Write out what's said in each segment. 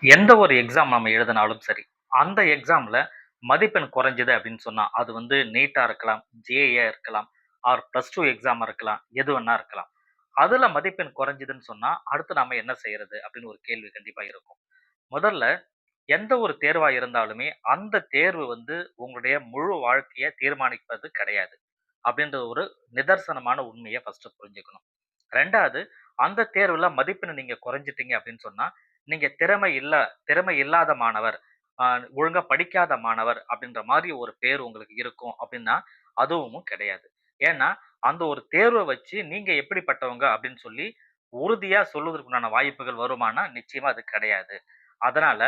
எந்த ஒரு எக்ஸாம் நம்ம எழுதினாலும் சரி, அந்த எக்ஸாம்ல மதிப்பெண் குறைஞ்சது அப்படின்னு சொன்னா, அது வந்து நீட்டா இருக்கலாம், ஜேஇயா இருக்கலாம், ஆர் பிளஸ் 2 எக்ஸாமா இருக்கலாம், எது வேணா இருக்கலாம். அதுல மதிப்பெண் குறைஞ்சதுன்னு சொன்னா, அடுத்து நாம என்ன செய்யறது? அப்படின்னு ஒரு கேள்வி கண்டிப்பா இருக்கும். முதல்ல எந்த ஒரு தேர்வா இருந்தாலுமே, அந்த தேர்வு வந்து உங்களுடைய முழு வாழ்க்கைய தீர்மானிப்பது கிடையாது. அப்படின்ற ஒரு நிதர்சனமான உண்மைய ஃபர்ஸ்ட்டு புரிஞ்சுக்கணும். 2வது அந்த தேர்வுல மதிப்பெண் நீங்க குறைஞ்சுட்டீங்க அப்படின்னு சொன்னா, நீங்க திறமை இல்லாத மாணவர், அ ஒழுங்கா படிக்காத மாணவர் அப்படின்ற மாரி ஒரு பேர் உங்களுக்கு இருக்கும் அப்படின்னா, அதுவும் கிடையாது. ஏன்னா, அந்த ஒரு தேர்வ வச்சு நீங்க எப்படிப்பட்டவங்க அப்படின்னு சொல்லி உறுதியா சொல்லுவதற்குண்டான வாய்ப்புகள் வருமானா, நிச்சயமா அது கிடையாது. அதனால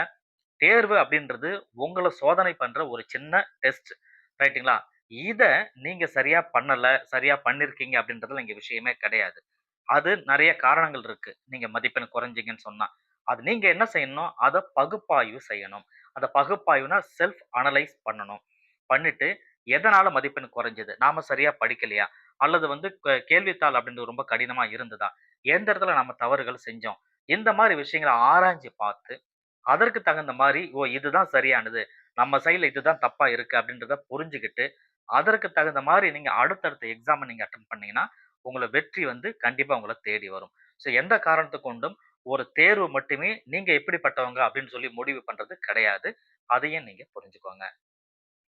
தேர்வு அப்படின்றது உங்கள சோதனை பண்ற ஒரு சின்ன டெஸ்ட். ரைட்டுங்களா? இத நீங்க சரியா பண்ணல, சரியா பண்ணியிருக்கீங்க அப்படின்றதுல இங்க விஷயமே கிடையாது. அது நெறைய காரணங்கள் இருக்கு. நீங்க மதிப்பெண் குறைஞ்சீங்கன்னு சொன்னா. அது நீங்க என்ன செய்யணும்? அத பகுப்பாய்வு செய்யணும். அந்த பகுப்பாய்வுனா செல்ஃப் அனலைஸ் பண்ணணும். பண்ணிட்டு எதனால மதிப்பெண் குறைஞ்சது? நாம சரியா படிக்கலையா? அல்லது வந்து கேள்வித்தாள் அப்படின்றது ரொம்ப கடினமா இருந்ததா? எந்த இடத்துல நம்ம தவறுகள் செஞ்சோம்? இந்த மாரி விஷயங்கள ஆராய்ஞ்சு பார்த்து அதற்கு தகுந்த மாரி, ஓ! இதுதான் சரியானது. நம்ம சைட்ல இதுதான் தப்பா இருக்கு அப்படின்றத புரிஞ்சுகிட்டு, அதற்கு தகுந்த மாரி நீங்க அடுத்தடுத்த எக்ஸாம நீங்க அட்டெண்ட் பண்ணீங்கன்னா, உங்கள வெற்றி வந்து கண்டிப்பா உங்கள தேடி வரும். ஸோ எந்த காரணத்த கொண்டும் ஒரு தேர்வு மட்டுமே நீங்க எப்படிப்பட்டவங்க அப்படின்னு சொல்லி முடிவு பண்றது கிடையாது. அதையும் நீங்க புரிஞ்சுக்கோங்க.